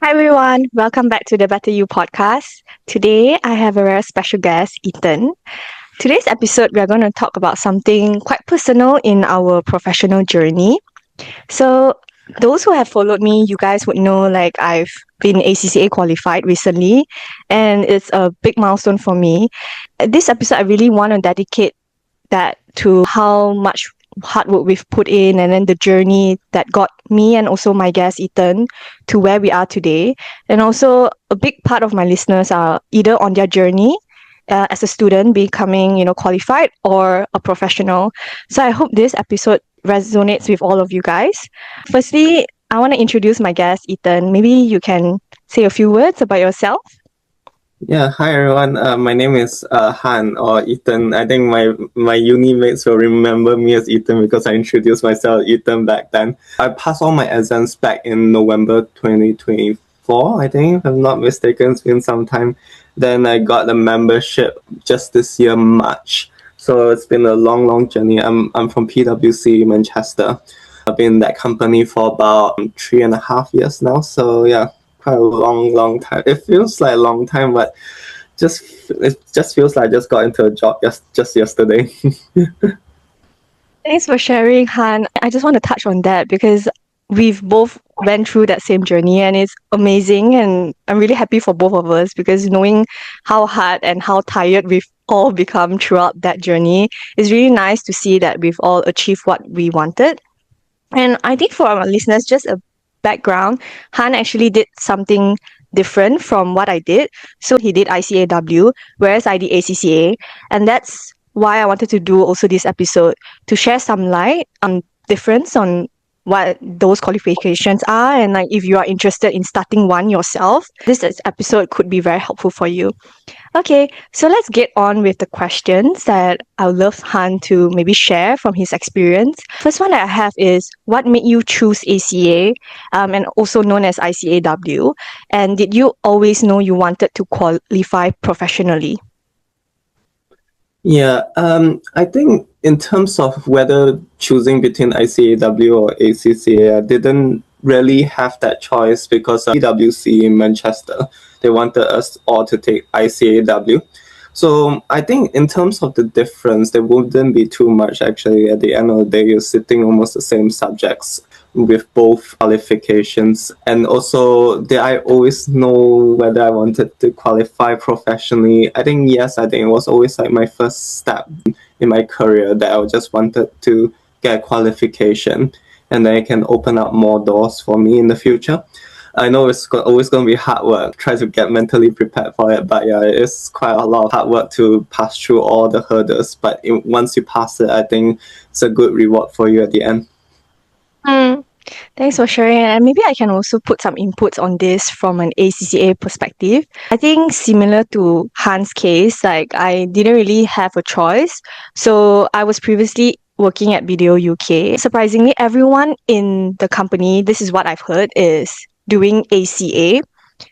Hi everyone, welcome back to the Better You podcast. Today I have a very special guest, Ethan. Today's episode we are going to talk about something quite personal in our professional journey. So, those who have followed me, you guys would know like I've been ACCA qualified recently and it's a big milestone for me. This episode I really want to dedicate that to how much hard work we've put in and then the journey that got me and also my guest Ethan to where we are today. And also a big part of my listeners are either on their journey as a student becoming, qualified or a professional. So I hope this episode resonates with all of you guys. Firstly, I want to introduce my guest Ethan. Maybe you can say a few words about yourself. Yeah, hi everyone. My name is Han or Ethan. I think my uni mates will remember me as Ethan because I introduced myself as Ethan back then. I passed all my exams back in November 2024, I think, if I'm not mistaken. It's been some time. Then I got the membership just this year, March. So it's been a long journey. I'm from PwC Manchester. I've been in that company for about 3.5 years now. So yeah, quite a long time. It feels like a long time, but it just feels like I just got into a job just yesterday. Thanks for sharing, Han. I just want to touch on that because we've both went through that same journey and it's amazing and I'm really happy for both of us because knowing how hard and how tired we've all become throughout that journey is really nice to see that we've all achieved what we wanted. And I think for our listeners, just a background, Han actually did something different from what I did. So he did ICAW, whereas I did ACCA. And that's why I wanted to do also this episode to share some light on difference on what those qualifications are and like if you are interested in starting one yourself, this episode could be very helpful for you. Okay, so let's get on with the questions that I would love Han to maybe share from his experience. First one that I have is what made you choose ACA and also known as ICAW? And did you always know you wanted to qualify professionally? Yeah, I think in terms of whether choosing between ICAW or ACCA, I didn't really have that choice because PwC in Manchester, they wanted us all to take ICAW. So I think in terms of the difference, there wouldn't be too much actually. At the end of the day, you're sitting almost the same subjects with both qualifications. And also, did I always know whether I wanted to qualify professionally? I think yes, I think it was always like my first step in my career that I just wanted to get a qualification and then it can open up more doors for me in the future. I know it's always going to be hard work. Try to get mentally prepared for it, but yeah, it's quite a lot of hard work to pass through all the hurdles. But once you pass it, I think it's a good reward for you at the end. Mm, Thanks for sharing. And maybe I can also put some inputs on this from an ACCA perspective. I think similar to Han's case, like I didn't really have a choice. So I was previously working at Video UK. Surprisingly, everyone in the company, this is what I've heard, is doing ACA.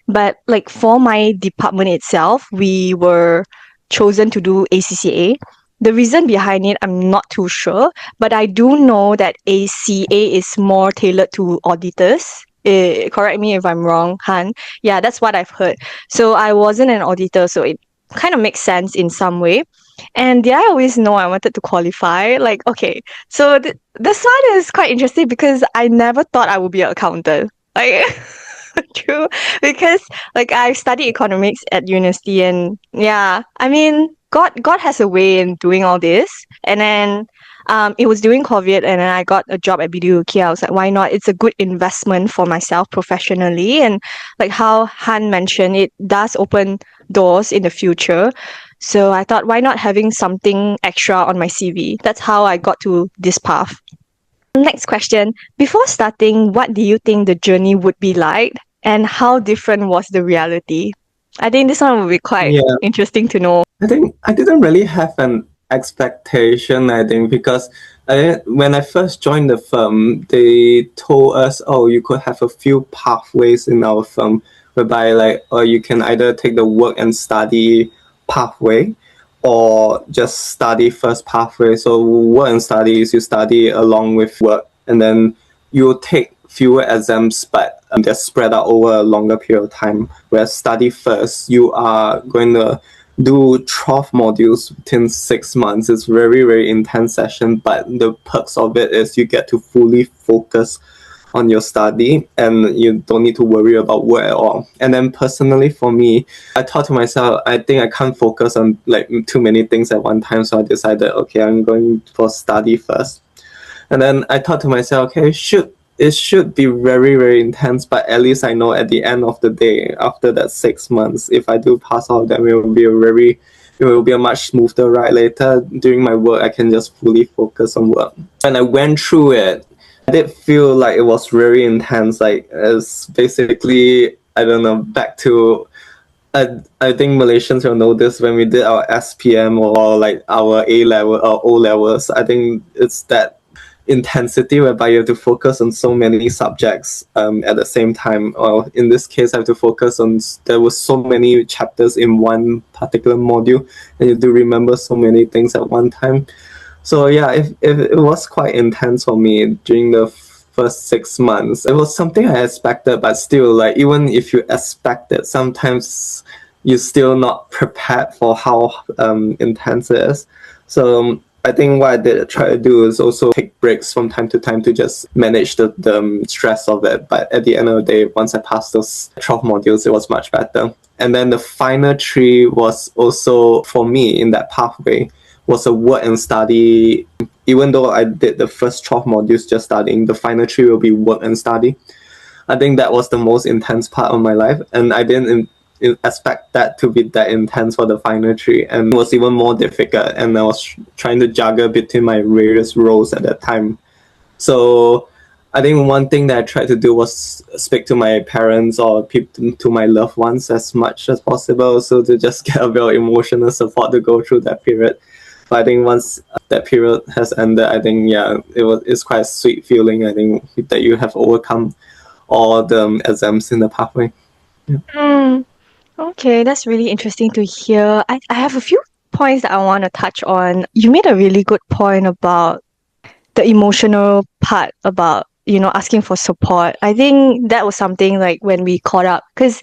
But like for my department itself, we were chosen to do ACCA. The reason behind it, I'm not too sure, but I do know that ACA is more tailored to auditors. Correct me if I'm wrong, Han. Yeah, that's what I've heard. So I wasn't an auditor, so it kind of makes sense in some way. And did I always know I wanted to qualify? Like, okay, so this one is quite interesting because I never thought I would be an accountant. Like, true, because like I studied economics at university, and yeah, I mean, God has a way in doing all this. And then it was during COVID, and then I got a job at BDUK. I was like, why not? It's a good investment for myself professionally, and like how Han mentioned, it does open doors in the future. So I thought, why not having something extra on my CV? That's how I got to this path. Next question. Before starting, what do you think the journey would be like and how different was the reality? I think this one will be quite Yeah, interesting to know. I think I didn't really have an expectation, I think, because when I first joined the firm, they told us, oh, you could have a few pathways in our firm, whereby like, you can either take the work and study pathway, or just study first pathway. So work and study is you study along with work, and then you take fewer exams, but they're spread out over a longer period of time. Whereas study first, you are going to do 12 modules within 6 months. It's very, very intense session, but the perks of it is you get to fully focus on your study and you don't need to worry about work at all. And then personally for me, I thought to myself, I think I can't focus on like too many things at one time. So I decided, okay, I'm going for study first. And then I thought to myself, okay, it should be very, very intense, but at least I know at the end of the day, after that 6 months, if I do pass all of them, it will be a much smoother ride later. During my work, I can just fully focus on work. When I went through it, I did feel like it was very intense. Like it's basically, I don't know, back to I think Malaysians will know this when we did our SPM or like our A level or O levels. I think it's that intensity whereby you have to focus on so many subjects at the same time. Or in this case, I have to focus on, there were so many chapters in one particular module and you have to remember so many things at one time. So yeah, if it was quite intense for me during the first 6 months. It was something I expected, but still, like even if you expect it, sometimes you're still not prepared for how intense it is. So I think what I did try to do is also take breaks from time to time to just manage the stress of it. But at the end of the day, once I passed those 12 modules, it was much better. And then the final 3 was also, for me, in that pathway, was a work and study. Even though I did the first 12 modules just studying, the final 3 will be work and study. I think that was the most intense part of my life, and I didn't expect that to be that intense for the final 3, and it was even more difficult, and I was trying to juggle between my various roles at that time. So I think one thing that I tried to do was speak to my parents or to my loved ones as much as possible, so to just get a bit of emotional support to go through that period. But I think once that period has ended, I think it's quite a sweet feeling. I think that you have overcome all the exams in the pathway. Mm, okay, that's really interesting to hear. I have a few points that I want to touch on. You made a really good point about the emotional part about asking for support. I think that was something like when we caught up, because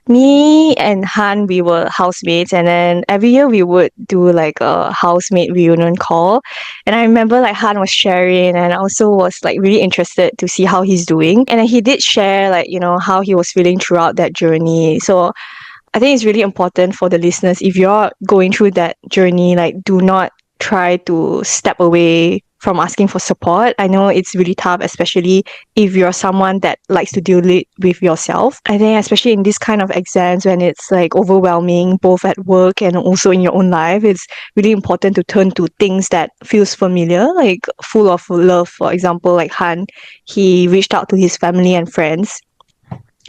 me and Han, we were housemates, and then every year we would do like a housemate reunion call. And I remember like Han was sharing, and I also was like really interested to see how he's doing, and then he did share like how he was feeling throughout that journey. So I think it's really important for the listeners, if you're going through that journey, like do not try to step away from asking for support. I know it's really tough, especially if you're someone that likes to deal with yourself. I think especially in this kind of exams when it's like overwhelming, both at work and also in your own life, it's really important to turn to things that feels familiar, like full of love. For example, like Han, he reached out to his family and friends.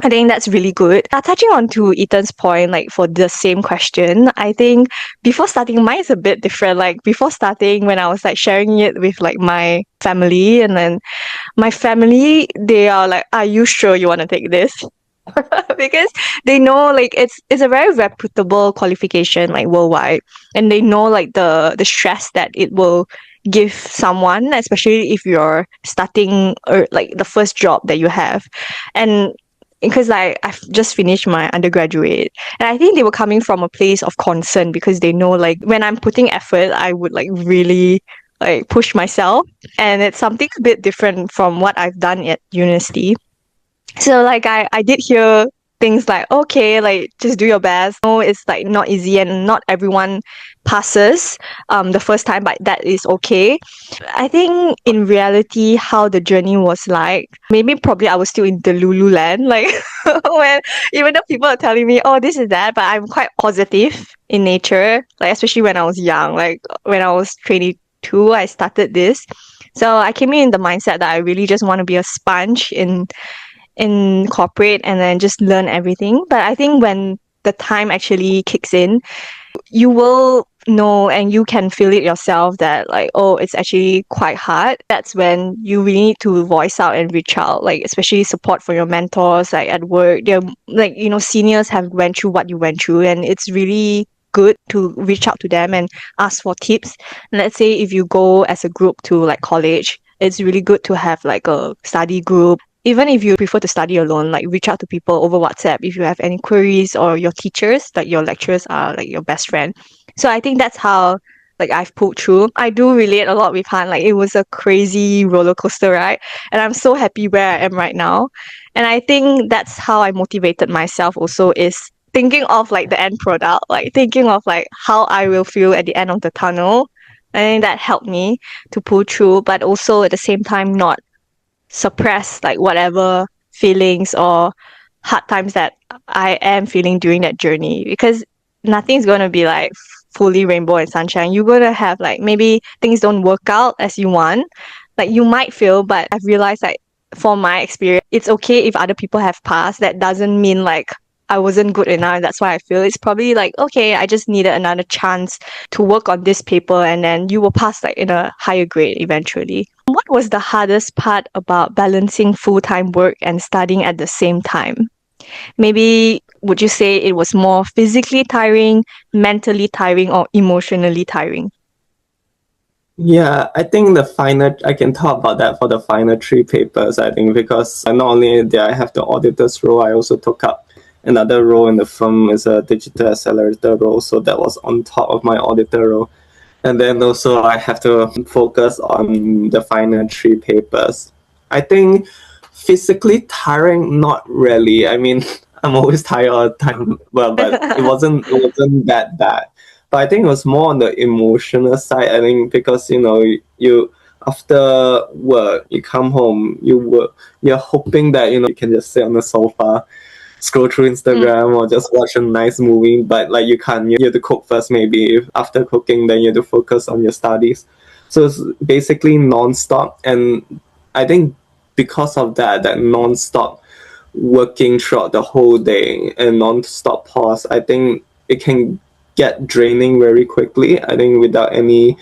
I think that's really good. Touching on to Ethan's point, like for the same question, I think before starting, mine is a bit different. Like before starting, when I was like sharing it with like my family, and then my family, they are like, "Are you sure you want to take this?" Because they know like it's a very reputable qualification like worldwide, and they know like the stress that it will give someone, especially if you're starting or like the first job that you have. And because I've just finished my undergraduate, and I think they were coming from a place of concern because they know like when I'm putting effort, I would like really like push myself, and it's something a bit different from what I've done at university. So like I did hear things like, okay, like just do your best. No, it's like not easy, and not everyone passes the first time, but that is okay. I think in reality, how the journey was like, maybe probably I was still in the Lululand, like when even though people are telling me, oh, this is that, but I'm quite positive in nature, like especially when I was young, like when I was 22, I started this. So I came in the mindset that I really just want to be a sponge in corporate and then just learn everything. But I think when the time actually kicks in, you will know and you can feel it yourself that like, oh, it's actually quite hard. That's when you really need to voice out and reach out, like especially support for your mentors, like at work. They're like, seniors have went through what you went through, and it's really good to reach out to them and ask for tips. And let's say if you go as a group to like college, it's really good to have like a study group. even if you prefer to study alone, like reach out to people over WhatsApp if you have any queries, or your teachers, like your lecturers are like your best friend. So I think that's how like I've pulled through. I do relate a lot with Han. Like it was a crazy roller coaster ride, and I'm so happy where I am right now. And I think that's how I motivated myself also, is thinking of like the end product, like thinking of like how I will feel at the end of the tunnel. I think that helped me to pull through, but also at the same time not suppress like whatever feelings or hard times that I am feeling during that journey, because nothing's going to be like fully rainbow and sunshine. You're going to have like maybe things don't work out as you want. Like you might feel, but I've realized like from my experience, it's okay if other people have passed. That doesn't mean like I wasn't good enough. That's why I feel it's probably like, okay, I just needed another chance to work on this paper, and then you will pass like in a higher grade eventually. What was the hardest part about balancing full-time work and studying at the same time? Maybe would you say it was more physically tiring, mentally tiring, or emotionally tiring? Yeah, I think I can talk about that for the final three papers, I think, because not only did I have the auditor's role, I also took up another role in the firm as a digital accelerator role. So that was on top of my auditor role. And then also I have to focus on the final three papers. I think physically tiring, not really. I mean, I'm always tired all the time. Well, but it wasn't that bad. But I think it was more on the emotional side. I think because you after work you come home, you're hoping that you can just sit on the sofa, scroll through Instagram or just watch a nice movie, but like you can't. You have to cook first. Maybe after cooking, then you have to focus on your studies. So it's basically non-stop, and I think because of that non-stop working throughout the whole day and non-stop pause, I think it can get draining very quickly. I think without any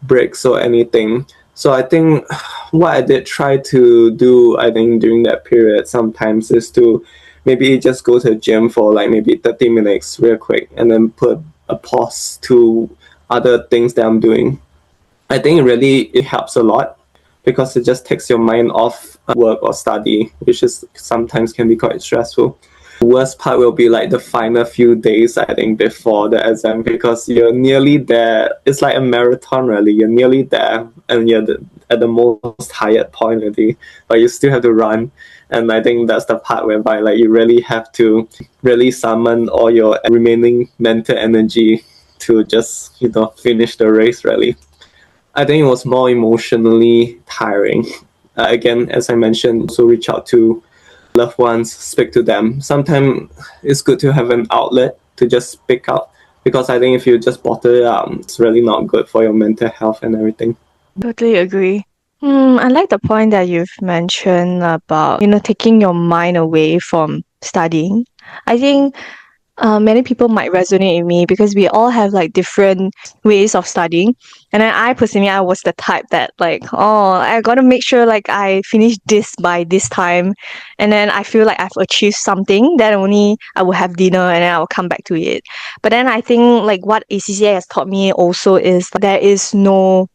breaks or anything. So I think what I did try to do, I think during that period sometimes is to maybe just go to the gym for like maybe 30 minutes real quick and then put a pause to other things that I'm doing. I think really it helps a lot because it just takes your mind off work or study, which is sometimes can be quite stressful. The worst part will be like the final few days, I think, before the exam, because you're nearly there. It's like a marathon, really. You're nearly there, and you're at the most tired point already, but you still have to run. And I think that's the part whereby like you really have to really summon all your remaining mental energy to just finish the race. Really, I think it was more emotionally tiring. Again, as I mentioned, so reach out to loved ones, speak to them. Sometimes it's good to have an outlet to just speak out, because I think if you just bottle it up, it's really not good for your mental health and everything. Totally agree. I like the point that you've mentioned about, taking your mind away from studying. I think many people might resonate with me because we all have like different ways of studying. And then I personally, I was the type that like, oh, I gotta make sure like I finish this by this time. And then I feel like I've achieved something, then only I will have dinner and then I will come back to it. But then I think like what ACCA has taught me also is there is no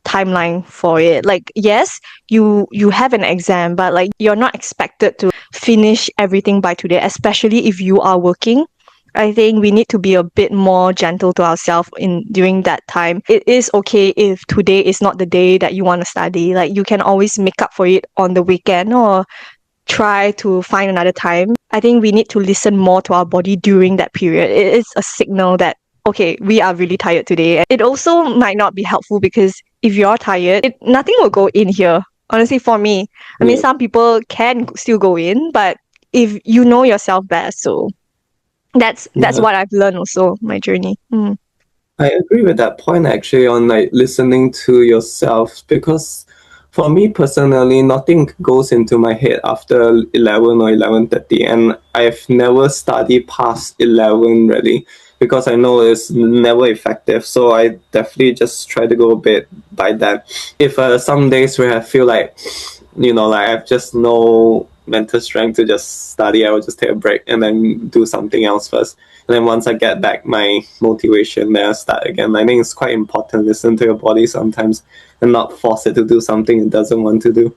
timeline for it. Like yes, you have an exam, but like you're not expected to finish everything by today, especially if you are working. I think we need to be a bit more gentle to ourselves in during that time. It is okay if today is not the day that you want to study. Like you can always make up for it on the weekend or try to find another time. I think we need to listen more to our body during that period. It is a signal that okay, we are really tired today. It also might not be helpful because if you're tired, nothing will go in here. Honestly, for me, I mean, Yeah, some people can still go in, but if you know yourself best, so that's yeah. what I've learned also my journey. I agree with that point actually on like listening to yourself, because for me personally nothing goes into my head after 11 or 11:30, and I've never studied past 11 really, because I know it's never effective. So I definitely just try to go a bit by that. If some days where I feel like like I've just no mental strength to just study, I will just take a break and then do something else first. And then once I get back my motivation, then I start again. I think it's quite important to listen to your body sometimes and not force it to do something it doesn't want to do.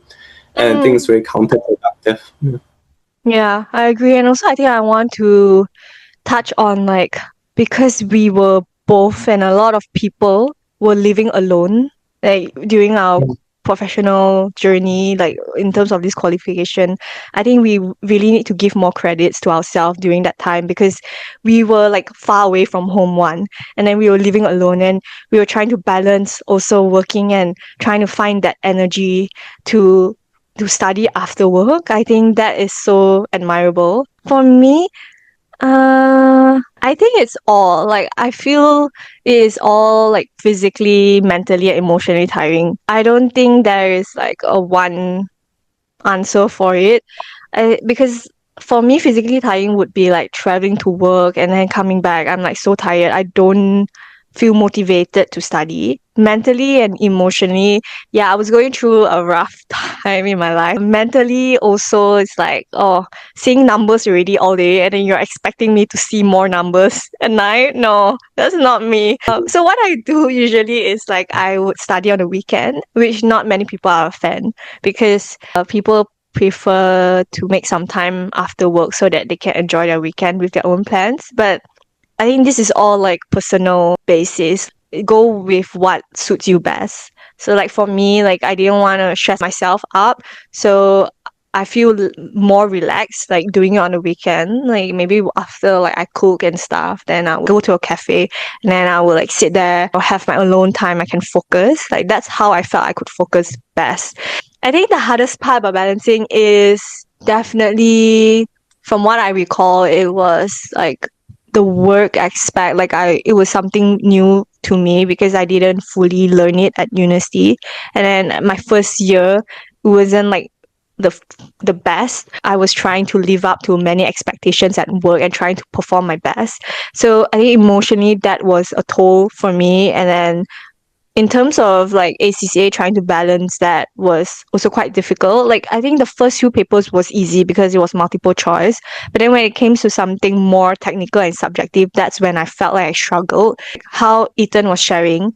and I think it's very counterproductive. Yeah, I agree. And also, I think I want to touch on like because we were both and a lot of people were living alone like during our professional journey, like in terms of this qualification. I think we really need to give more credits to ourselves during that time because we were like far away from home, one, and then we were living alone, and we were trying to balance also working and trying to find that energy to study after work. I think that is so admirable. For me, I think it's all like I feel it is all like physically, mentally, and emotionally tiring. I don't think there is like a one answer for it. Because for me, physically tiring would be like traveling to work and then coming back. I'm like so tired. I don't feel motivated to study. Mentally and emotionally, yeah, I was going through a rough time in my life. Mentally, also, it's like, oh, seeing numbers already all day and then you're expecting me to see more numbers at night. No, that's not me. So what I do usually is like I would study on the weekend, which not many people are a fan because people prefer to make some time after work so that they can enjoy their weekend with their own plans. But I think this is all like personal basis. Go with what suits you best. So like for me, like I didn't want to stress myself up. So I feel more relaxed like doing it on the weekend. Like maybe after like I cook and stuff, then I will go to a cafe and then I will like sit there or have my alone time. I can focus. Like that's how I felt I could focus best. I think the hardest part about balancing is definitely, from what I recall, it was like the work aspect. Like it was something new to me because I didn't fully learn it at university, and then my first year it wasn't like the best. I was trying to live up to many expectations at work and trying to perform my best. So I think emotionally that was a toll for me, and then in terms of like ACCA, trying to balance that was also quite difficult. Like I think the first few papers was easy because it was multiple choice, but then when it came to something more technical and subjective, that's when I felt like I struggled. How Ethan was sharing,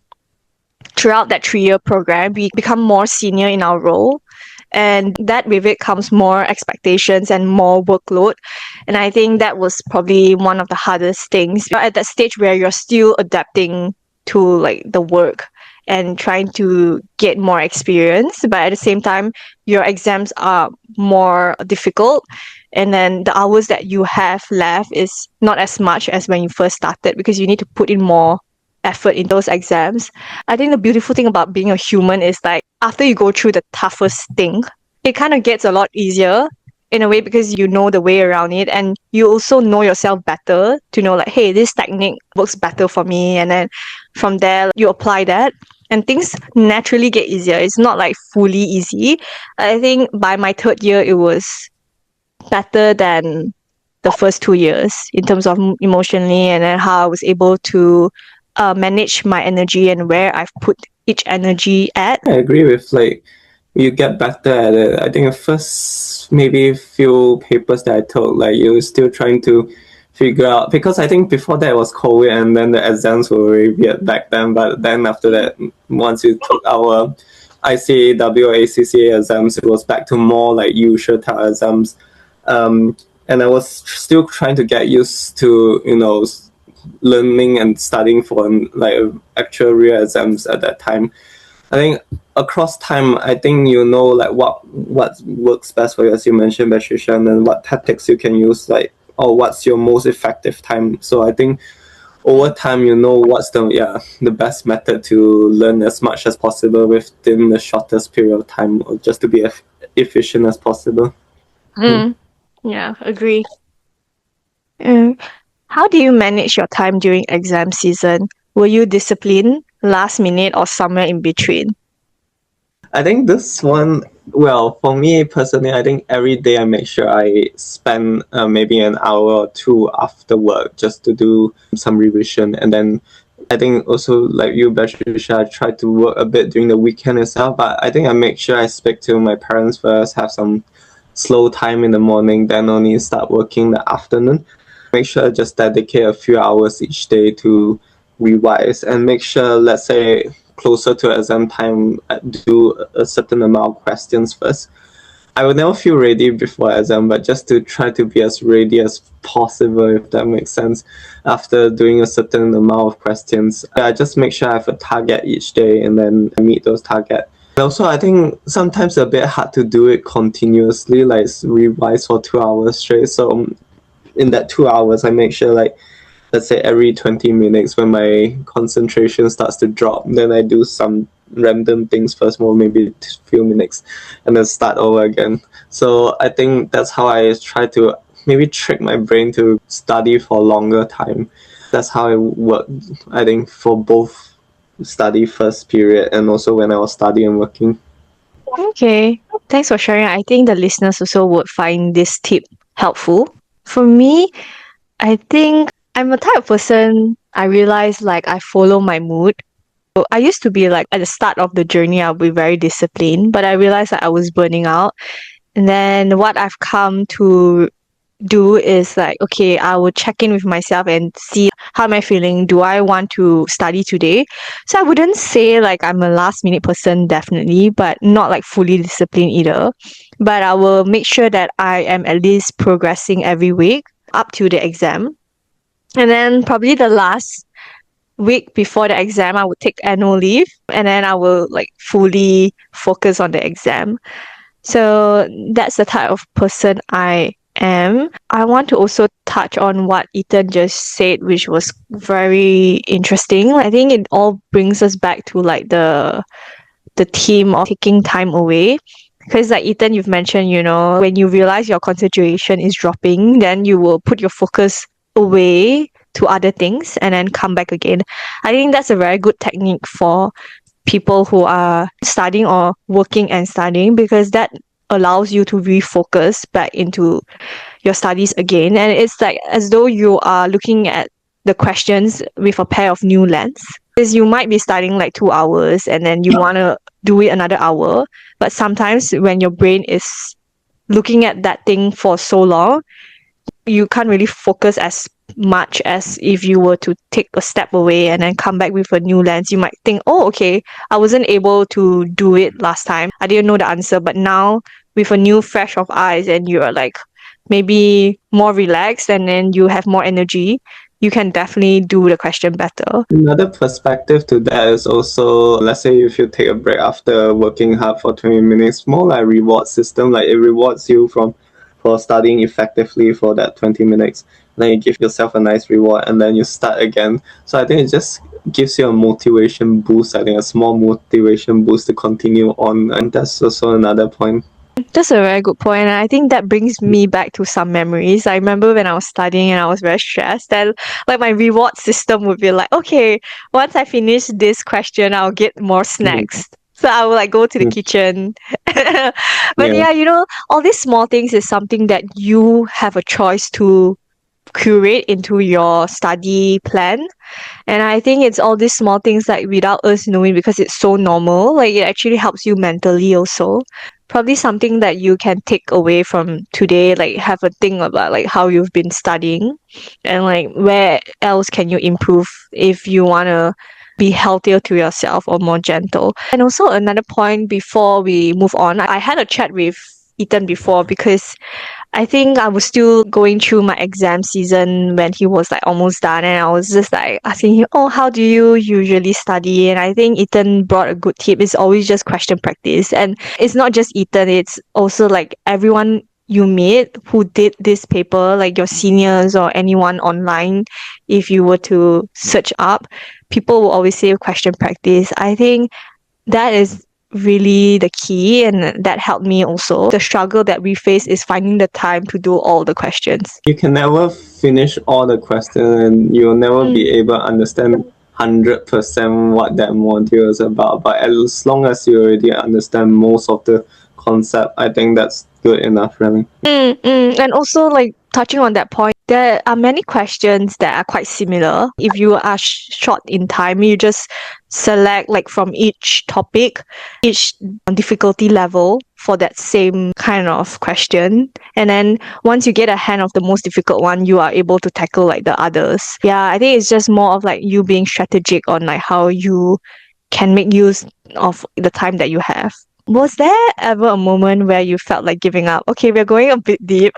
throughout that 3-year program, we become more senior in our role. And that with it comes more expectations and more workload. And I think that was probably one of the hardest things. You're at that stage where you're still adapting to like the work and trying to get more experience, but at the same time your exams are more difficult, and then the hours that you have left is not as much as when you first started because you need to put in more effort in those exams. I think the beautiful thing about being a human is like after you go through the toughest thing, it kind of gets a lot easier in a way because you know the way around it, and you also know yourself better to know like, hey, this technique works better for me, and then from there you apply that and things naturally get easier. It's not like fully easy. I think by my third year it was better than the first 2 years in terms of emotionally, and then how I was able to manage my energy and where I've put each energy at. I agree with like you get better at it. I think the first maybe few papers that I took, like you were still trying to figure out, because I think before that was COVID and then the exams were very weird back then. But then after that, once we took our ICAW or ACCA exams, it was back to more like usual type exams. And I was still trying to get used to, learning and studying for like actual real exams at that time. I think across time, I think like what works best for you, as you mentioned, Bashishan, and what tactics you can use, like, or what's your most effective time. So I think over time, what's the best method to learn as much as possible within the shortest period of time, or just to be efficient as possible. Yeah, agree. How do you manage your time during exam season? Were you disciplined, last minute, or somewhere in between? I think this one, well, for me personally, I think every day I make sure I spend maybe an hour or two after work just to do some revision. And then I think also, like you, Bashisha, I try to work a bit during the weekend itself, but I think I make sure I speak to my parents first, have some slow time in the morning, then only start working in the afternoon. Make sure I just dedicate a few hours each day to revise, and make sure, let's say, closer to exam time, I do a certain amount of questions first. I will never feel ready before exam, but just to try to be as ready as possible, if that makes sense. After doing a certain amount of questions, I just make sure I have a target each day and then I meet those targets. Also, I think sometimes a bit hard to do it continuously, like revise for 2 hours straight. So in that 2 hours, I make sure like, let's say every 20 minutes when my concentration starts to drop, then I do some random things first, more maybe a few minutes, and then start over again. So I think that's how I try to maybe trick my brain to study for a longer time. That's how I work, I think, for both study first period and also when I was studying and working. Okay, thanks for sharing. I think the listeners also would find this tip helpful. For me, I think I'm a type of person, I realize like I follow my mood. So I used to be like at the start of the journey, I'll be very disciplined, but I realized that I was burning out. And then what I've come to do is like, okay, I will check in with myself and see how am I feeling. Do I want to study today? So I wouldn't say like I'm a last minute person, definitely, but not like fully disciplined either. But I will make sure that I am at least progressing every week up to the exam. And then probably the last week before the exam, I would take annual leave and then I will like fully focus on the exam. So that's the type of person I am. I want to also touch on what Ethan just said, which was very interesting. I think it all brings us back to like the theme of taking time away. Because like Ethan, you've mentioned, when you realize your concentration is dropping, then you will put your focus away to other things and then come back again. I think that's a very good technique for people who are studying or working and studying, because that allows you to refocus back into your studies again. And it's like as though you are looking at the questions with a pair of new lens. Because you might be studying like 2 hours and then you want to do it another hour. But sometimes when your brain is looking at that thing for so long, you can't really focus as much as if you were to take a step away and then come back with a new lens. You might think, oh, okay, I wasn't able to do it last time. I didn't know the answer, but now with a new fresh of eyes and you are like maybe more relaxed and then you have more energy, you can definitely do the question better. Another perspective to that is also, let's say if you take a break after working hard for 20 minutes, more like reward system, like it rewards you for studying effectively for that 20 minutes. Then you give yourself a nice reward and then you start again. So I think it just gives you a motivation boost, I think a small motivation boost to continue on. And that's also another point. That's a very good point. And I think that brings me back to some memories. I remember when I was studying and I was very stressed, and like my reward system would be like, okay, once I finish this question, I'll get more snacks. So I will like go to the kitchen. But Yeah. all these small things is something that you have a choice to curate into your study plan. And I think it's all these small things like without us knowing, because it's so normal, like it actually helps you mentally also. Probably something that you can take away from today, like have a think about like how you've been studying and like where else can you improve if you want to be healthier to yourself or more gentle. And also another point before we move on, I had a chat with Ethan before because I think I was still going through my exam season when he was like almost done, and I was just like asking him, oh, how do you usually study? And I think Ethan brought a good tip. It's always just question practice. And it's not just Ethan, it's also like everyone you meet who did this paper, like your seniors or anyone online. If you were to search up, people will always say question practice. I think that is really the key, and that helped me also. The struggle that we face is finding the time to do all the questions. You can never finish all the questions and you'll never be able to understand 100% what that module is about. But as long as you already understand most of the concept, I think that's good enough, really. And also, like touching on that point, there are many questions that are quite similar. If you are short in time, you just select like from each topic, each difficulty level for that same kind of question. And then once you get a hand of the most difficult one, you are able to tackle like the others. Yeah, I think it's just more of like you being strategic on like how you can make use of the time that you have. Was there ever a moment where you felt like giving up? Okay, we're going a bit deep.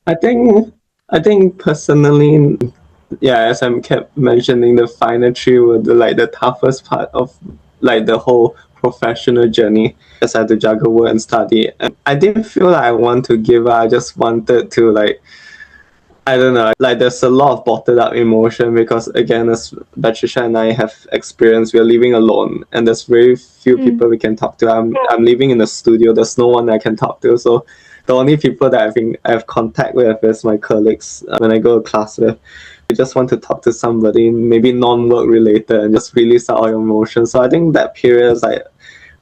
I think I think personally, yeah, as I'm kept mentioning, the final three were the toughest part of like the whole professional journey. As I had to juggle work and study, and I didn't feel like I want to give up. I just wanted to like, I don't know, like there's a lot of bottled up emotion because again, as Patricia and I have experienced, we're living alone and there's very few people we can talk to. I'm living in the studio, there's no one I can talk to. So the only people that I have contact with is my colleagues when I go to class with. You just want to talk to somebody, maybe non-work related, and just release all your emotions. So I think that period is like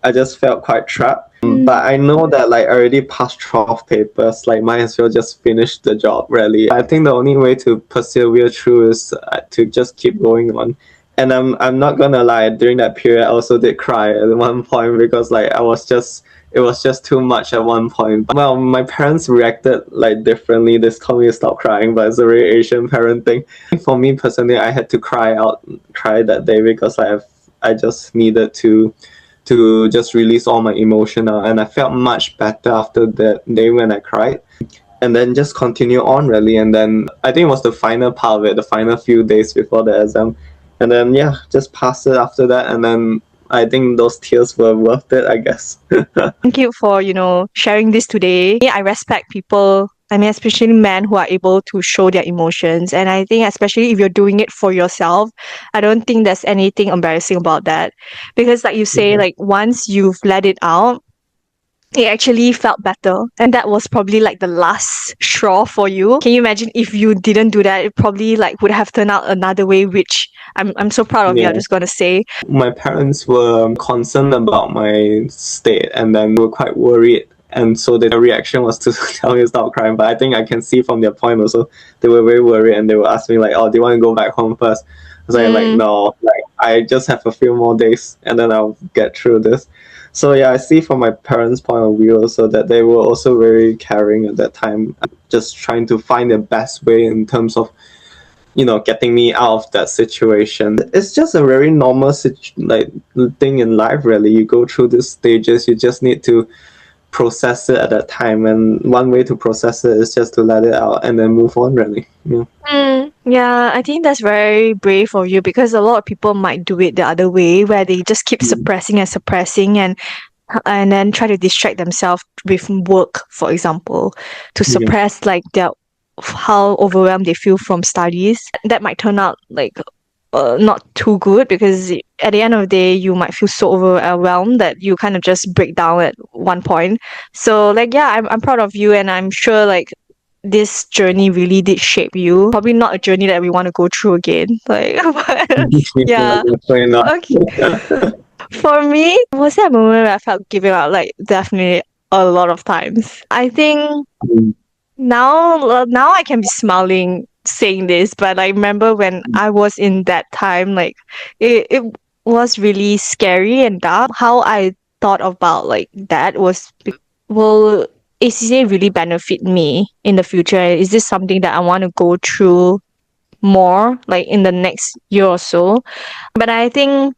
I just felt quite trapped. But I know that like I already passed 12 papers, like might as well just finish the job really. I think the only way to persevere through is to just keep going on. And I'm not gonna lie, during that period I also did cry at one point because like it was just too much at one point. Well, my parents reacted like differently. They told me to stop crying, but it's a very Asian parent thing. For me personally, I had to cry that day because I just needed to just release all my emotion out, and I felt much better after that day when I cried. And then just continue on really, and then I think it was the final part of it, the final few days before the exam, and then yeah, just pass it after that, and then I think those tears were worth it, I guess. Thank you for, sharing this today. I respect people, I mean, especially men who are able to show their emotions. And I think, especially if you're doing it for yourself, I don't think there's anything embarrassing about that. Because, like you say, like once you've let it out, it actually felt better. And that was probably like the last straw for you. Can you imagine if you didn't do that? It probably like would have turned out another way, which I'm so proud of you, I'm just gonna say. My parents were concerned about my state and then were quite worried. And so their reaction was to tell me to stop crying. But I think I can see from their point also, they were very worried and they were asking me like, oh, do you want to go back home first? I was like, no, like I just have a few more days and then I'll get through this. So yeah, I see from my parents' point of view also that they were also very caring at that time, just trying to find the best way in terms of getting me out of that situation. It's just a very normal like thing in life really. You go through these stages, you just need to process it at that time, and one way to process it is just to let it out and then move on really. Yeah, I think that's very brave of you because a lot of people might do it the other way where they just keep suppressing and then try to distract themselves with work, for example, to suppress like their how overwhelmed they feel from studies. That might turn out like not too good because at the end of the day you might feel so overwhelmed that you kind of just break down at one point. So like yeah, I'm proud of you, and I'm sure like this journey really did shape you. Probably not a journey that we want to go through again. Like, but, yeah. Definitely not. Okay. For me, was there a moment where I felt giving up? Like, definitely a lot of times. I think now I can be smiling saying this, but I remember when I was in that time, like, it was really scary and dark. How I thought about like that was, will ACCA really benefit me in the future? Is this something that I want to go through more like in the next year or so? But I think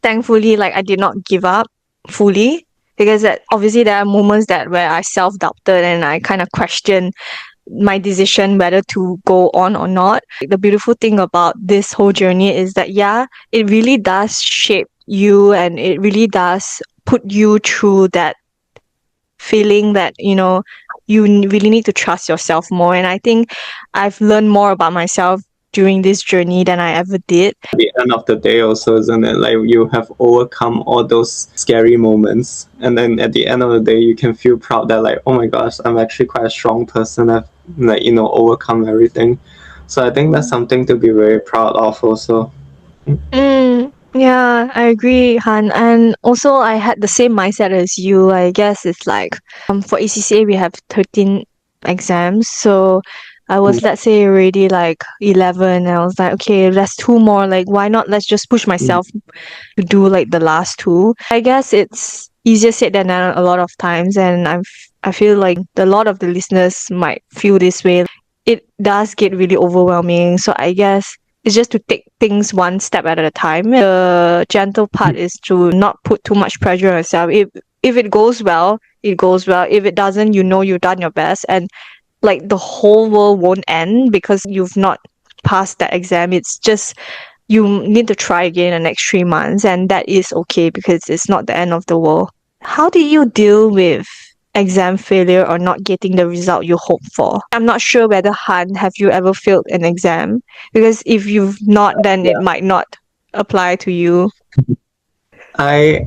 thankfully like I did not give up fully because obviously there are moments that where I self-doubted and I kind of questioned my decision whether to go on or not. The beautiful thing about this whole journey is that yeah, it really does shape you and it really does put you through that feeling that you really need to trust yourself more. And I think I've learned more about myself during this journey than I ever did. At the end of the day also, isn't it, like you have overcome all those scary moments, and then at the end of the day you can feel proud that like, oh my gosh, I'm actually quite a strong person. I've like overcome everything. So I think that's something to be very proud of also. Yeah, I agree, Han. And also, I had the same mindset as you. I guess it's like, for ACCA, we have 13 exams. So I was, let's say, already like 11. And I was like, okay, that's two more. Like, why not? Let's just push myself to do like the last two. I guess it's easier said than done a lot of times. And I feel like a lot of the listeners might feel this way. It does get really overwhelming. So I guess is just to take things one step at a time. The gentle part is to not put too much pressure on yourself. If it goes well, it goes well. If it doesn't, you've done your best, and like the whole world won't end because you've not passed that exam. It's just you need to try again the next 3 months, and that is okay because it's not the end of the world. How do you deal with exam failure or not getting the result you hope for? I'm not sure whether Han, have you ever failed an exam? Because if you've not, then it might not apply to you. I,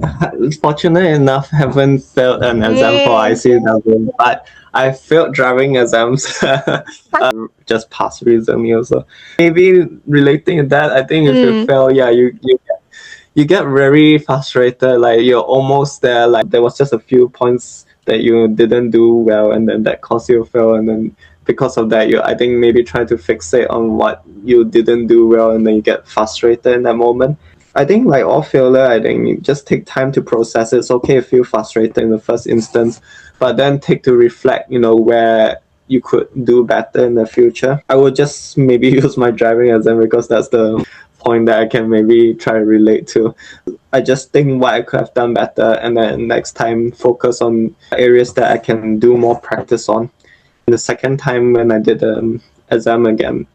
fortunate enough, haven't failed an exam for ICW, but I failed driving exams. Just passed recently also. Maybe relating to that, I think if you fail, yeah, you get very frustrated. Like you're almost there. Like there was just a few points that you didn't do well, and then that caused you to fail. And then because of that, I think maybe try to fixate on what you didn't do well, and then you get frustrated in that moment. I think like all failure, I think you just take time to process it. It's okay to feel frustrated in the first instance, but then take to reflect, where you could do better in the future. I would just maybe use my driving exam because that's the point that I can maybe try to relate to. I just think what I could have done better, and then next time focus on areas that I can do more practice on. And the second time when I did the exam again,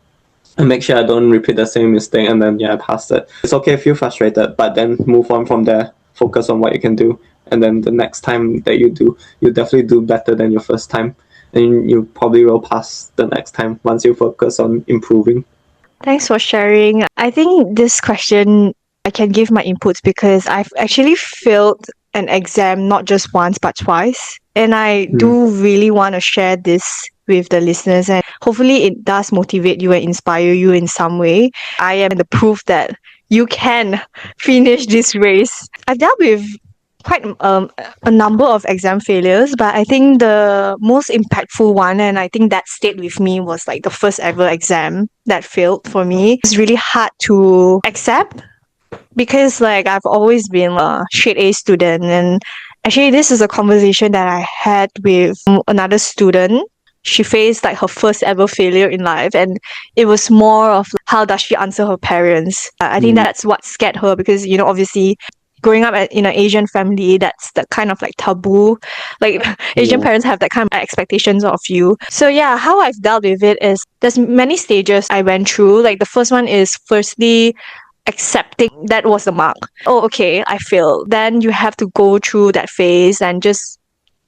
and make sure I don't repeat the same mistake, and then I passed it. It's okay if you're frustrated, but then move on from there. Focus on what you can do, and then the next time that you do, you definitely do better than your first time, and you probably will pass the next time once you focus on improving. Thanks for sharing. I think this question, I can give my inputs because I've actually failed an exam not just once but twice. And I do really want to share this with the listeners, and hopefully it does motivate you and inspire you in some way. I am the proof that you can finish this race. I've dealt with quite a number of exam failures, but I think the most impactful one, and I think that stayed with me, was like the first ever exam that failed for me. It's really hard to accept because like I've always been a straight A student, and actually this is a conversation that I had with another student. She faced like her first ever failure in life, and it was more of like, how does she answer her parents. I think that's what scared her because obviously growing up in an Asian family, that's that kind of like taboo. Like Asian parents have that kind of expectations of you. So yeah, how I've dealt with it is there's many stages I went through. Like the first one is firstly accepting that was the mark. Oh, okay, I failed. Then you have to go through that phase and just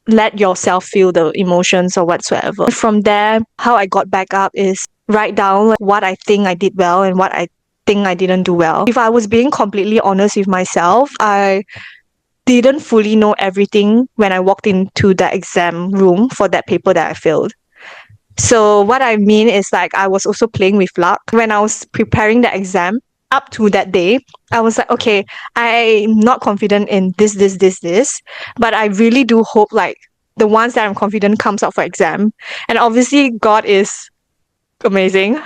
let yourself feel the emotions or whatsoever. From there, how I got back up is write down like, what I think I did well and what I think I didn't do well. If I was being completely honest with myself, I didn't fully know everything when I walked into the exam room for that paper that I failed. So what I mean is like I was also playing with luck. When I was preparing the exam, up to that day, I was like, okay, I'm not confident in this, but I really do hope like the ones that I'm confident comes out for exam. And obviously God is amazing.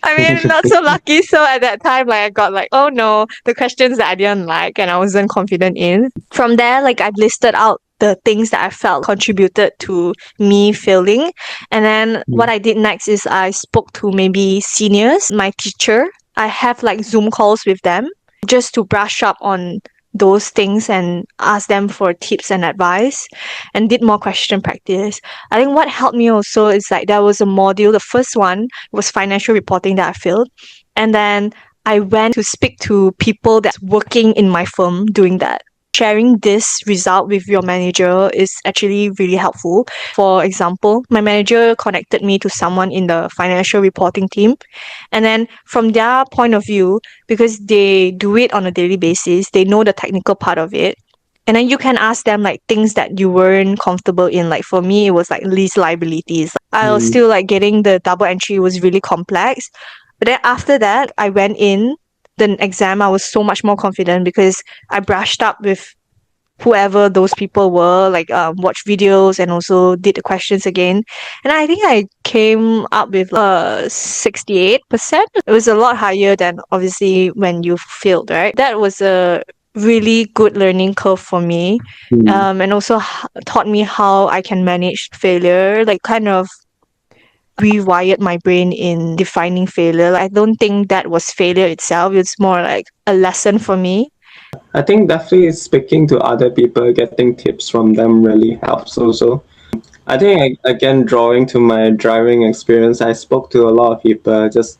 I mean, not so lucky. So at that time, like I got like, oh no, the questions that I didn't like and I wasn't confident in. From there, like I've listed out the things that I felt contributed to me failing. And then what I did next is I spoke to maybe seniors, my teacher. I have like Zoom calls with them just to brush up on those things and ask them for tips and advice, and did more question practice. I think what helped me also is like there was a module, the first one was financial reporting that I failed. And then I went to speak to people that's working in my firm doing that. Sharing this result with your manager is actually really helpful. For example, my manager connected me to someone in the financial reporting team. And then from their point of view, because they do it on a daily basis, they know the technical part of it. And then you can ask them like things that you weren't comfortable in. Like for me, it was like lease liabilities. I was still like getting the double entry was really complex. But then after that, I went in the exam. I was so much more confident because I brushed up with whoever those people were, like watched videos and also did the questions again. And I think I came up with 68%. It was a lot higher than obviously when you failed, right? That was a really good learning curve for me, and also taught me how I can manage failure, like kind of rewired my brain in defining failure. I don't think that was failure itself. It's more like a lesson for me. I think definitely speaking to other people, getting tips from them really helps also. I think again, drawing to my driving experience, I spoke to a lot of people, just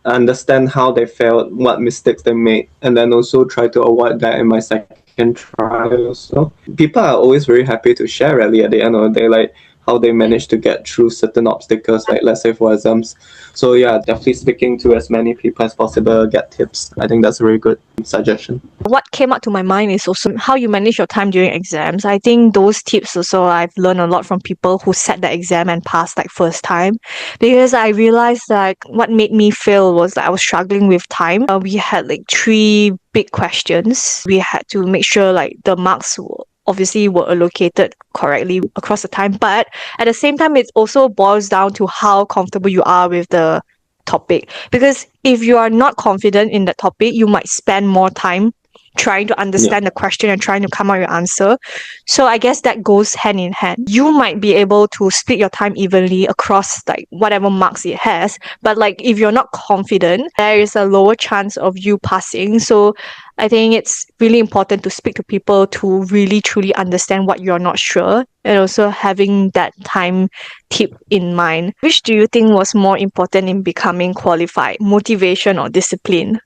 understand how they felt, what mistakes they made, and then also try to avoid that in my second try also. People are always very happy to share really at the end of the day, like how they manage to get through certain obstacles, like let's say for exams. So yeah, definitely speaking to as many people as possible, get tips. I think that's a very good suggestion. What came up to my mind is also how you manage your time during exams. I think those tips also I've learned a lot from people who sat the exam and passed like first time, because I realized that what made me fail was that I was struggling with time. We had like three big questions. We had to make sure like the marks obviously were allocated correctly across the time, but at the same time it also boils down to how comfortable you are with the topic, because if you are not confident in that topic, you might spend more time trying to understand the question and trying to come up with an answer. So I guess that goes hand in hand. You might be able to split your time evenly across like whatever marks it has, but like if you're not confident, there is a lower chance of you passing. So I think it's really important to speak to people to really truly understand what you're not sure, and also having that time tip in mind. Which do you think was more important in becoming qualified, motivation or discipline?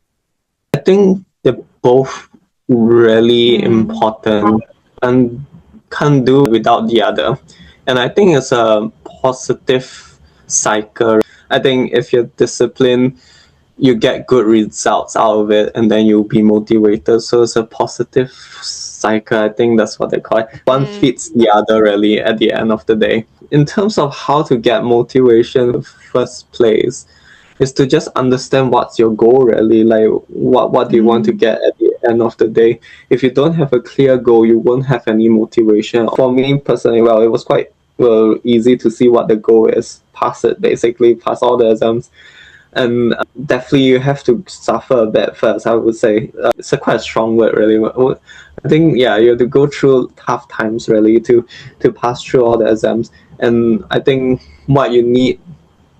I think they're both really important and can't do without the other. And I think it's a positive cycle. I think if you're disciplined, you get good results out of it and then you'll be motivated. So it's a positive cycle. I think that's what they call it. One feeds the other really at the end of the day. In terms of how to get motivation in the first place, is to just understand what's your goal really, like what do you want to get at the end of the day. If you don't have a clear goal, you won't have any motivation. For me personally, well, it was quite easy to see what the goal is. Pass it, basically pass all the exams, and definitely you have to suffer a bit first, I would say. It's a quite strong word really. I think yeah, you have to go through tough times really to pass through all the exams. And I think what you need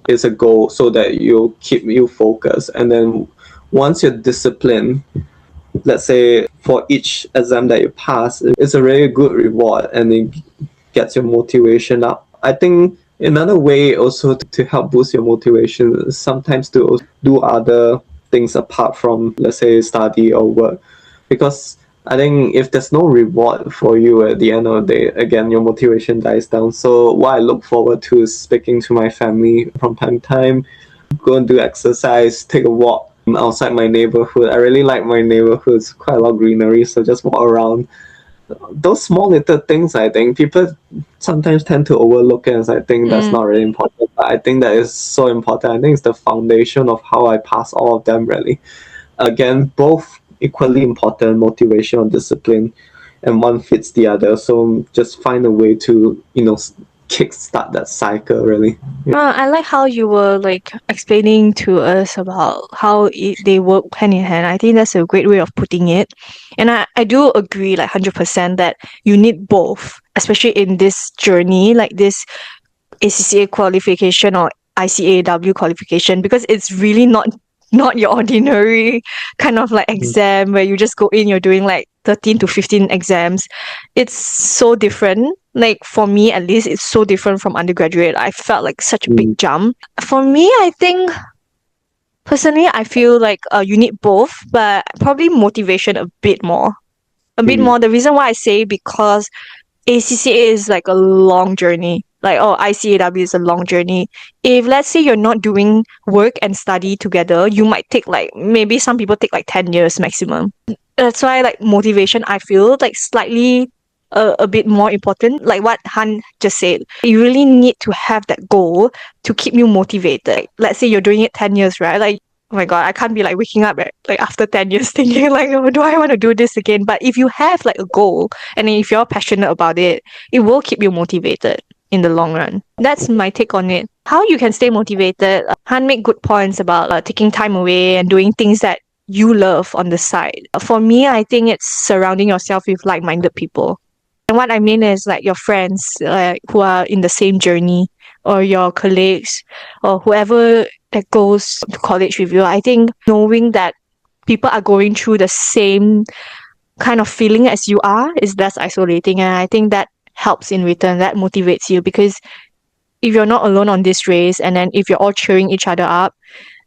is a goal so that you'll keep you focused. And then once you're disciplined, let's say for each exam that you pass, it's a really good reward and it gets your motivation up. I think another way also to help boost your motivation is sometimes to do other things apart from, let's say, study or work. Because I think if there's no reward for you at the end of the day, again, your motivation dies down. So what I look forward to is speaking to my family from time to time, go and do exercise, take a walk outside my neighborhood. I really like my neighborhood. It's quite a lot of greenery, so just walk around. Those small little things, I think people sometimes tend to overlook it, as I think that's not really important. But I think that is so important. I think it's the foundation of how I pass all of them really. Again, both equally important, motivation or discipline, and one fits the other. So just find a way to kickstart that cycle really. I like how you were like explaining to us about how they work hand in hand. I think that's a great way of putting it. And I do agree like 100% that you need both, especially in this journey, like this ACCA qualification or ICAW qualification, because it's really not your ordinary kind of like exam where you just go in, you're doing like 13 to 15 exams. It's so different. Like for me, at least, it's so different from undergraduate. I felt like such a big jump. For me, I think personally, I feel like you need both, but probably motivation a bit more. A bit more. The reason why I say because ACCA is like a long journey. Like, ICAW is a long journey. If let's say you're not doing work and study together, you might take like, maybe some people take like 10 years maximum. That's why like motivation, I feel like slightly a bit more important. Like what Han just said, you really need to have that goal to keep you motivated. Like, let's say you're doing it 10 years, right? Like, oh my God, I can't be like waking up like after 10 years thinking like, oh, do I want to do this again? But if you have like a goal and if you're passionate about it, it will keep you motivated in the long run. That's my take on it. How you can stay motivated. Han made good points about taking time away and doing things that you love on the side. For me, I think it's surrounding yourself with like-minded people. And what I mean is like your friends who are in the same journey or your colleagues or whoever that goes to college with you. I think knowing that people are going through the same kind of feeling as you are is less isolating, and I think that helps in return. That motivates you, because if you're not alone on this race, and then if you're all cheering each other up,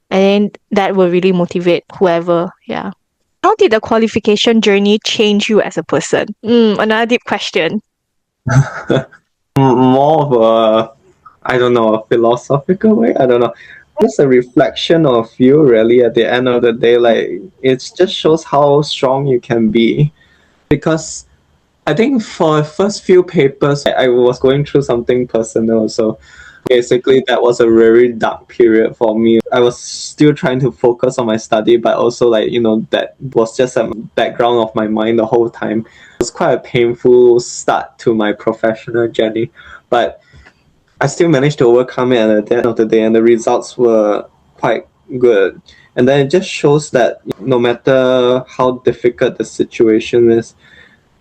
and then that will really motivate whoever. Yeah. How did the qualification journey change you as a person? Another deep question. More of a, I don't know, a philosophical way. I don't know. Just a reflection of you, really. At the end of the day, like it just shows how strong you can be. Because I think for the first few papers, I was going through something personal. So basically, that was a very dark period for me. I was still trying to focus on my study, but also, like, that was just a background of my mind the whole time. It was quite a painful start to my professional journey, but I still managed to overcome it at the end of the day, and the results were quite good. And then it just shows that no matter how difficult the situation is,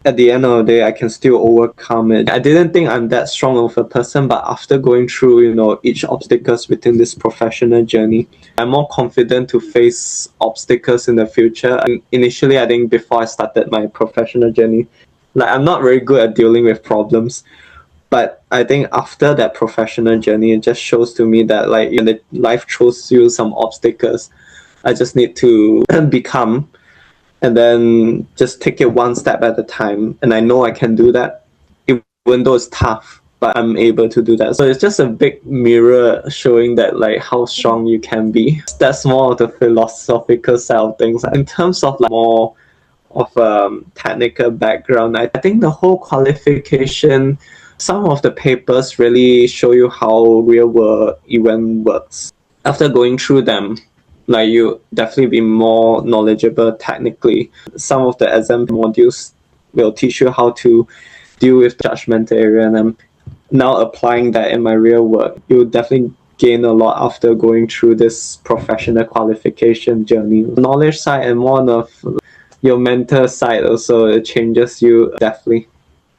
at the end of the day, I can still overcome it. I didn't think I'm that strong of a person, but after going through, each obstacles within this professional journey, I'm more confident to face obstacles in the future. And initially, I think before I started my professional journey, like I'm not very good at dealing with problems. But I think after that professional journey, it just shows to me that, like, when life throws you some obstacles, I just need to become, and then just take it one step at a time. And I know I can do that, even though it's tough, but I'm able to do that. So it's just a big mirror showing that, like, how strong you can be. That's more of the philosophical side of things. In terms of, like, more of technical background, I think the whole qualification, some of the papers really show you how real world event works. After going through them, like, you definitely be more knowledgeable technically. Some of the exam modules will teach you how to deal with judgmental area, and I'm now applying that in my real work. You definitely gain a lot after going through this professional qualification journey. Knowledge side and more of your mental side also, it changes you definitely.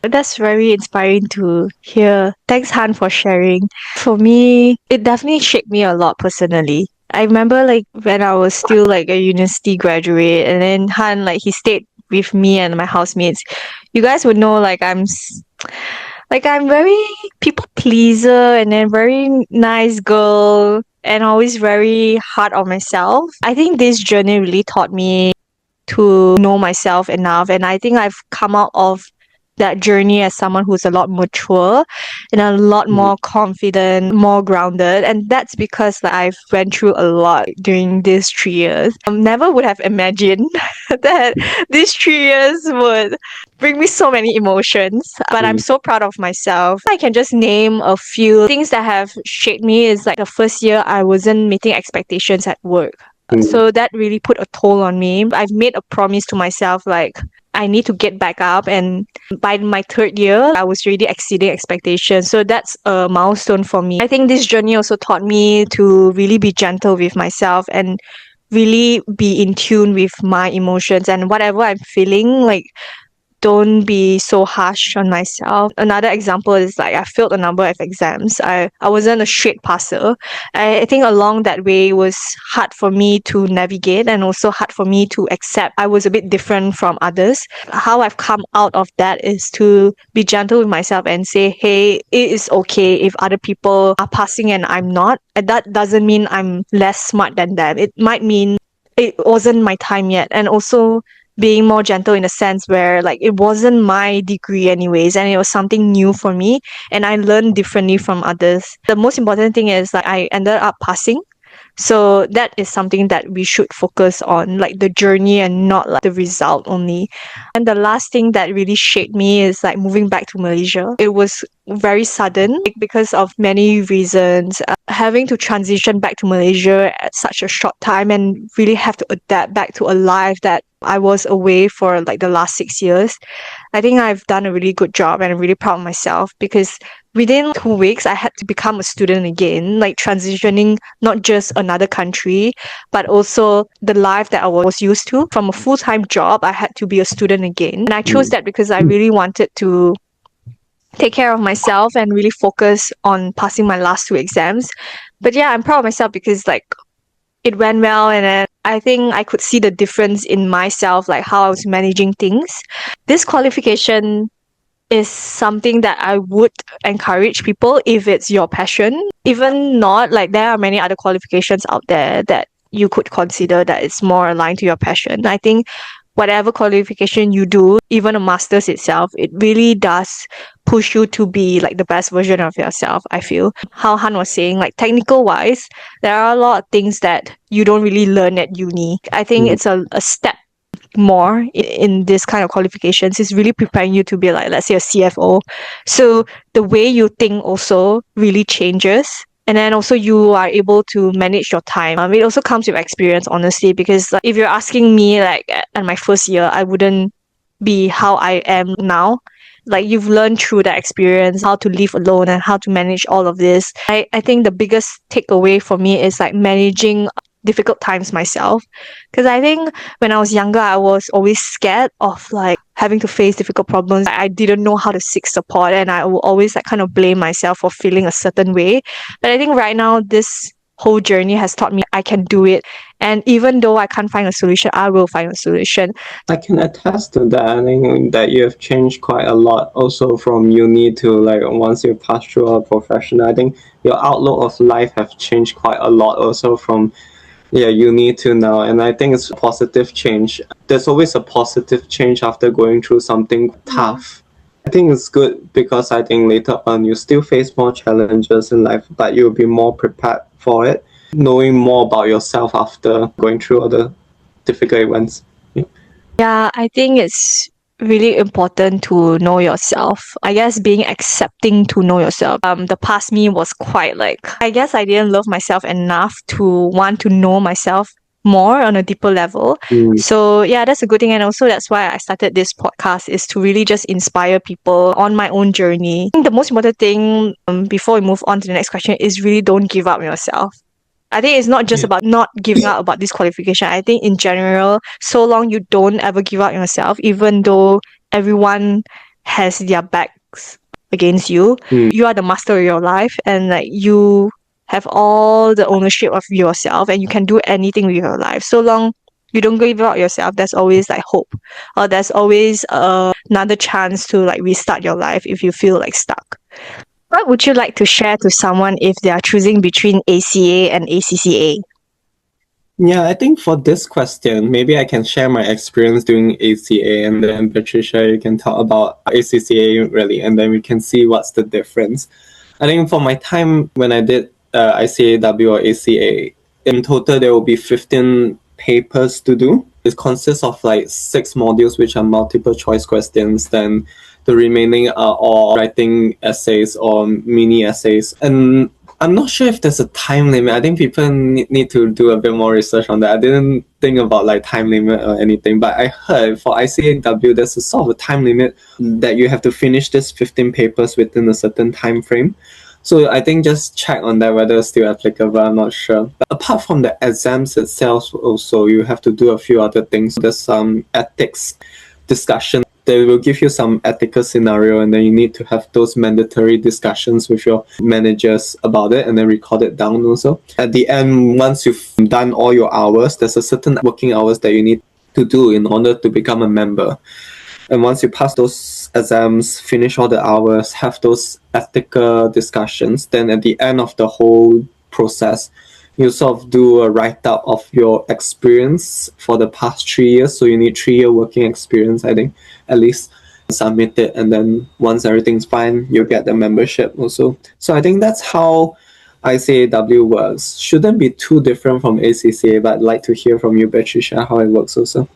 That's very inspiring to hear. Thanks, Han, for sharing. For me, it definitely shaped me a lot personally. I remember, like, when I was still like a university graduate, and then Han, like, he stayed with me and my housemates. You guys would know, like, I'm very people pleaser, and then very nice girl, and always very hard on myself. I think this journey really taught me to know myself enough, and I think I've come out of that journey as someone who's a lot mature and a lot more confident, more grounded. And that's because, like, I've went through a lot during these 3 years. I never would have imagined that these 3 years would bring me so many emotions. But I'm so proud of myself. I can just name a few things that have shaped me. Is like the first year I wasn't meeting expectations at work. So that really put a toll on me. I've made a promise to myself, like, I need to get back up. And by my third year, I was really exceeding expectations. So that's a milestone for me. I think this journey also taught me to really be gentle with myself and really be in tune with my emotions, and whatever I'm feeling, like, don't be so harsh on myself. Another example is, like, I failed a number of exams. I wasn't a straight passer. I think along that way it was hard for me to navigate, and also hard for me to accept I was a bit different from others. How I've come out of that is to be gentle with myself and say, hey, it is okay if other people are passing and I'm not. And that doesn't mean I'm less smart than them. It might mean it wasn't my time yet. And also being more gentle in a sense where, like, it wasn't my degree anyways, and it was something new for me, and I learned differently from others. The most important thing is, like, I ended up passing. So that is something that we should focus on, like the journey and not like the result only. And the last thing that really shaped me is, like, moving back to Malaysia. It was very sudden, like, because of many reasons. Having to transition back to Malaysia at such a short time and really have to adapt back to a life that I was away for, like, the last 6 years. I think I've done a really good job, and I'm really proud of myself, because within 2 weeks, I had to become a student again, like transitioning not just another country, but also the life that I was used to. From a full-time job, I had to be a student again. And I chose that because I really wanted to take care of myself and really focus on passing my last 2 exams. But yeah, I'm proud of myself because like it went well, and then I think I could see the difference in myself, like how I was managing things. This qualification is something that I would encourage people if it's your passion. Even not, like there are many other qualifications out there that you could consider that it's more aligned to your passion. I think whatever qualification you do, even a master's itself, it really does push you to be like the best version of yourself, I feel. How Han was saying, like technical wise, there are a lot of things that you don't really learn at uni. I think it's a step more in this kind of qualifications is really preparing you to be like, let's say, a CFO. So the way you think also really changes. And then also you are able to manage your time. It also comes with experience, honestly, because like, if you're asking me like at my first year, I wouldn't be how I am now. Like you've learned through that experience how to live alone and how to manage all of this. I think the biggest takeaway for me is like managing difficult times myself. Because I think when I was younger, I was always scared of like having to face difficult problems. I didn't know how to seek support, and I will always like kind of blame myself for feeling a certain way. But I think right now, this whole journey has taught me I can do it. And even though I can't find a solution, I will find a solution. I can attest to that. I think that you have changed quite a lot also from uni to like once you pass through a profession. I think your outlook of life have changed quite a lot also from uni to now, and I think it's a positive change. There's always a positive change after going through something tough. I think it's good because I think later on you still face more challenges in life, but you'll be more prepared for it, knowing more about yourself after going through all the difficult events. Yeah, I think it's really important to know yourself. I guess being accepting to know yourself. The past me was quite like, I guess I didn't love myself enough to want to know myself more on a deeper level. So yeah, that's a good thing. And also that's why I started this podcast, is to really just inspire people on my own journey. I think the most important thing before we move on to the next question is really don't give up on yourself. I think it's not just about not giving up about this qualification. I think in general, so long you don't ever give up on yourself, even though everyone has their backs against you, you are the master of your life, and like you have all the ownership of yourself, and you can do anything with your life. So long you don't give up yourself, there's always like hope, or there's always another chance to like restart your life if you feel like stuck. What would you like to share to someone if they are choosing between ACA and ACCA? Yeah, I think for this question, maybe I can share my experience doing ACA, and then Patricia, you can talk about ACCA really, and then we can see what's the difference. I think for my time when I did ICAW or ACA, in total there will be 15 papers to do. It consists of like 6 modules, which are multiple choice questions. Then the remaining are all writing essays or mini essays. And I'm not sure if there's a time limit. I think people need to do a bit more research on that. I didn't think about like time limit or anything, but I heard for ICAW there's a sort of a time limit that you have to finish this 15 papers within a certain time frame. So I think just check on that whether it's still applicable. I'm not sure. But apart from the exams itself, also you have to do a few other things. There's some ethics discussion. They will give you some ethical scenario, and then you need to have those mandatory discussions with your managers about it, and then record it down also. At the end, once you've done all your hours, there's a certain working hours that you need to do in order to become a member. And once you pass those exams, finish all the hours, have those ethical discussions, then at the end of the whole process, you sort of do a write-up of your experience for the past 3 years. So you need 3-year working experience, I think, at least. Submit it, and then once everything's fine, you get the membership also. So I think that's how ICAW works. Shouldn't be too different from ACCA, but I'd like to hear from you, Patricia, how it works also.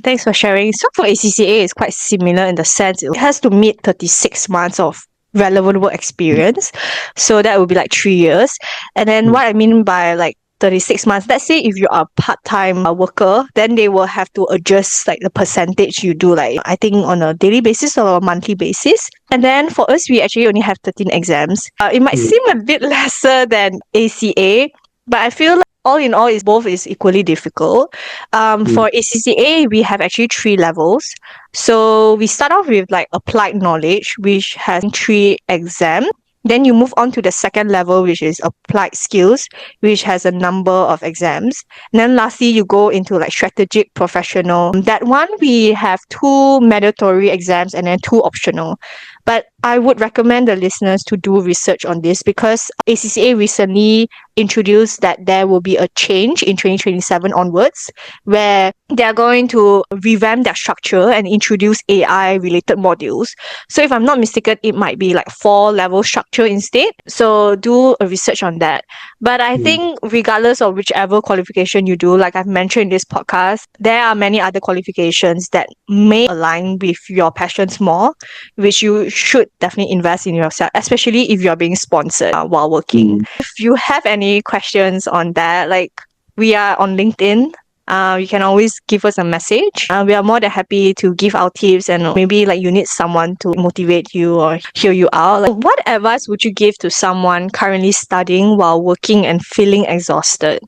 Thanks for sharing. So for ACCA, it's quite similar in the sense it has to meet 36 months of relevant work experience. So that would be like 3 years. And then what I mean by like 36 months, let's say if you are a part-time worker, then they will have to adjust like the percentage you do, like I think on a daily basis or a monthly basis. And then for us, we actually only have 13 exams. It might seem a bit lesser than ACA, But I feel like all in all, is both is equally difficult. For ACCA, we have actually 3 levels. So we start off with like applied knowledge, which has 3 exams. Then you move on to the second level, which is applied skills, which has a number of exams. And then lastly, you go into like strategic professional. That one, we have 2 mandatory exams and then 2 optional. But I would recommend the listeners to do research on this because ACCA recently introduced that there will be a change in 2027 onwards where they're going to revamp their structure and introduce AI related modules. So if I'm not mistaken, it might be like 4 level structure instead. So do a research on that. But I think regardless of whichever qualification you do, like I've mentioned in this podcast, there are many other qualifications that may align with your passions more, which you should definitely invest in yourself, especially if you're being sponsored while working. If you have any questions on that, like we are on LinkedIn. You can always give us a message. We are more than happy to give our tips, and maybe like you need someone to motivate you or hear you out. Like, what advice would you give to someone currently studying while working and feeling exhausted?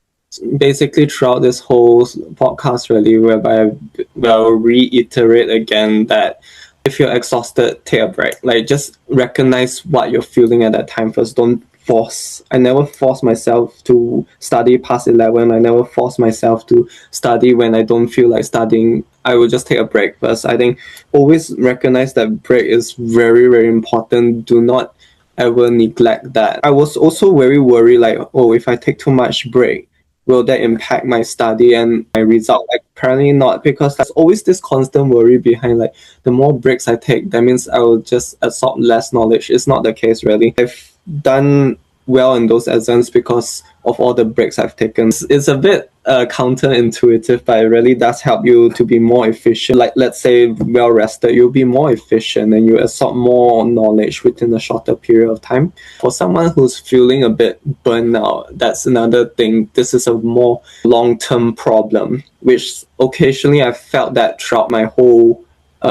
Basically, throughout this whole podcast, really, whereby I will reiterate again that if you're exhausted, take a break. Like, just recognize what you're feeling at that time first. Don't force. I never force myself to study past 11. I never force myself to study when I don't feel like studying. I will just take a break first. I think always recognize that break is very, very important. Do not ever neglect that. I was also very worried, like, oh, if I take too much break, will that impact my study and my result? Like, apparently not, because there's always this constant worry behind, like, the more breaks I take, that means I will just absorb less knowledge. It's not the case, really. I've done well in those exams because of all the breaks I've taken. It's a bit counterintuitive, but it really does help you to be more efficient. Like, let's say, well rested, you'll be more efficient and you absorb more knowledge within a shorter period of time. For someone who's feeling a bit burnout, that's another thing. This is a more long-term problem, which occasionally I've felt that throughout my whole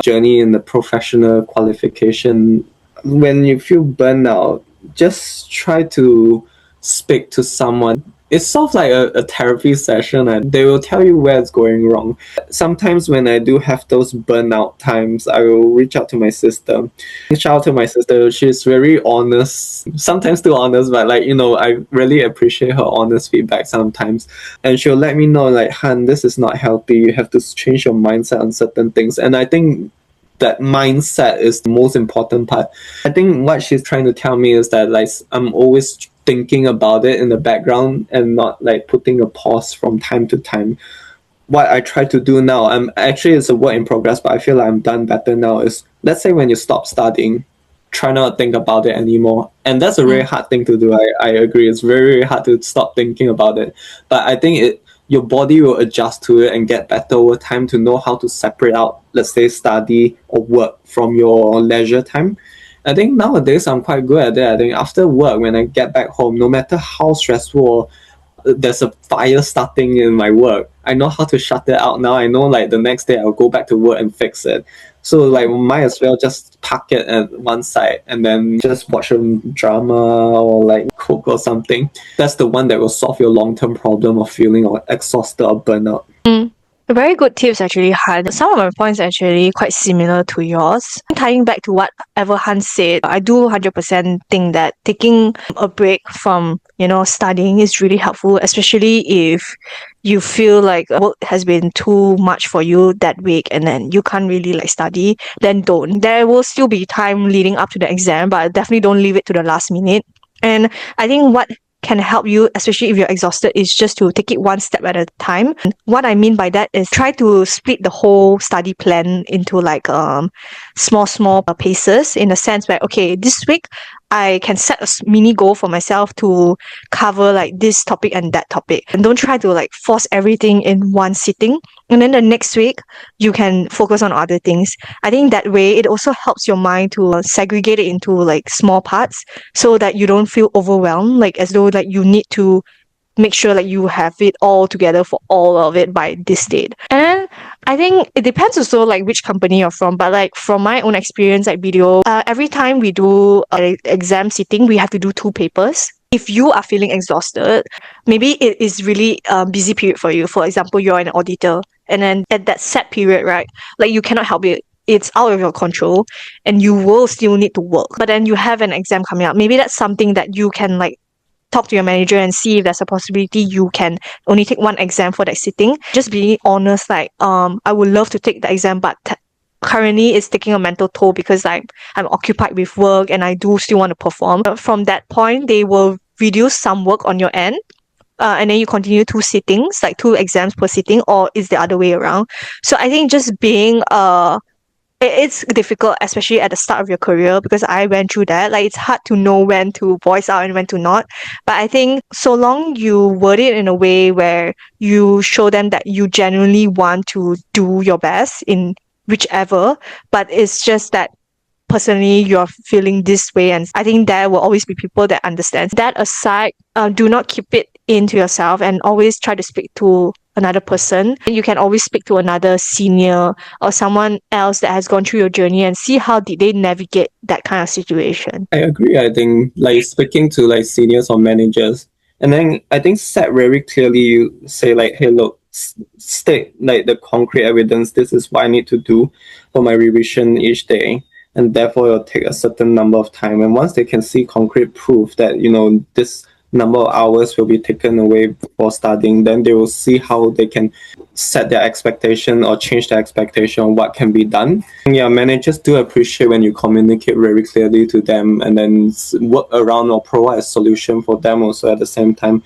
journey in the professional qualification. When you feel burnout, just try to speak to someone. It's sort of like a therapy session, and they will tell you where it's going wrong. Sometimes when I do have those burnout times, I will reach out to my sister. Shout out to my sister. She's very honest, sometimes too honest, but like, I really appreciate her honest feedback sometimes. And she'll let me know, like, Han, this is not healthy. You have to change your mindset on certain things. And I think that mindset is the most important part. I think what she's trying to tell me is that, like, I'm always thinking about it in the background and not like putting a pause from time to time. What I try to do now, it's a work in progress, but I feel like I'm done better now, is, let's say when you stop studying, try not to think about it anymore. And that's a very hard thing to do. I agree. It's very, very hard to stop thinking about it. But I think your body will adjust to it and get better over time to know how to separate out, let's say, study or work from your leisure time. I think nowadays I'm quite good at it. I think after work, when I get back home, no matter how stressful there's a fire starting in my work, I know how to shut it out now. I know, like, the next day I'll go back to work and fix it. So, like, might as well just park it at one side and then just watch a drama or like cook or something. That's the one that will solve your long-term problem of feeling exhausted or burnout. Very good tips, actually, Han. Some of my points are actually quite similar to yours. Tying back to whatever Han said, I do 100% think that taking a break from, studying is really helpful, especially if you feel like work has been too much for you that week and then you can't really like study, then don't. There will still be time leading up to the exam, but definitely don't leave it to the last minute. And I think what can help you, especially if you're exhausted, is just to take it one step at a time. What I mean by that is try to split the whole study plan into like small paces, in a sense where, okay, this week I can set a mini goal for myself to cover like this topic and that topic, and don't try to like force everything in one sitting. And then the next week you can focus on other things. I think that way it also helps your mind to segregate it into like small parts, so that you don't feel overwhelmed, like as though like you need to make sure like you have it all together for all of it by this date. And then I think it depends also like which company you're from, but like from my own experience at BDO, every time we do an exam sitting, we have to do 2 papers. If you are feeling exhausted, maybe it is really a busy period for you. For example, you're an auditor, and then at that set period, right, like you cannot help it. It's out of your control, and you will still need to work. But then you have an exam coming up. Maybe that's something that you can like talk to your manager and see if there's a possibility you can only take one exam for that sitting. Just being honest, like I would love to take the exam, but currently it's taking a mental toll because I'm occupied with work and I do still want to perform. From that point, they will reduce some work on your end. And then you continue two sittings, like two exams per sitting, or is the other way around. So I think just being it's difficult, especially at the start of your career, because I went through that. Like, it's hard to know when to voice out and when to not. But I think so long you word it in a way where you show them that you genuinely want to do your best in whichever, but it's just that personally you're feeling this way, and I think there will always be people that understand that. Aside, do not keep it into yourself and always try to speak to another person. You can always speak to another senior or someone else that has gone through your journey and see how did they navigate that kind of situation. I agree. I think like speaking to like seniors or managers, and then I think set very clearly, you say like, hey, look, state like the concrete evidence. This is what I need to do for my revision each day, and therefore it'll take a certain number of time. And once they can see concrete proof that this number of hours will be taken away for studying, then they will see how they can set their expectation or change their expectation on what can be done. Yeah, managers do appreciate when you communicate very clearly to them and then work around or provide a solution for them also at the same time,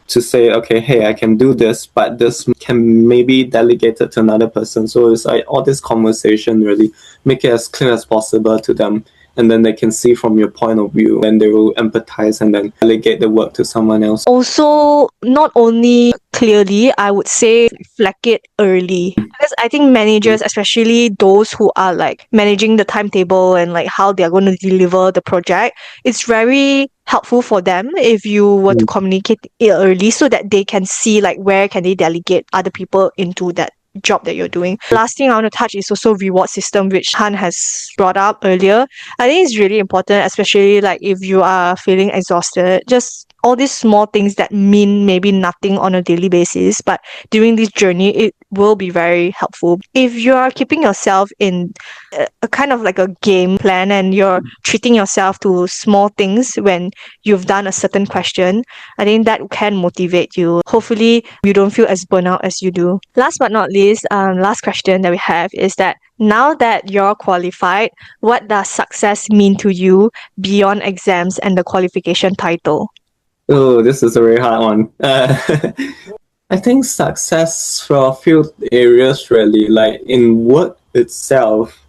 to say, okay, hey, I can do this, but this can maybe delegate it to another person. So it's like all this conversation really make it as clear as possible to them. And then they can see from your point of view, and they will empathize and then delegate the work to someone else. Also, not only clearly, I would say flag it early. Because I think managers, especially those who are like managing the timetable and like how they're going to deliver the project, it's very helpful for them if you were to communicate it early so that they can see like where can they delegate other people into that job that you're doing. Last thing I want to touch is also reward system, which Han has brought up earlier. I think it's really important, especially like if you are feeling exhausted. Just all these small things that mean maybe nothing on a daily basis, but during this journey, it will be very helpful. If you are keeping yourself in a kind of like a game plan and you're treating yourself to small things when you've done a certain question, I think that can motivate you. Hopefully, you don't feel as burnout as you do. Last but not least, last question that we have is that now that you're qualified, what does success mean to you beyond exams and the qualification title? Oh, this is a very hard one. I think success for a few areas really, like in work itself,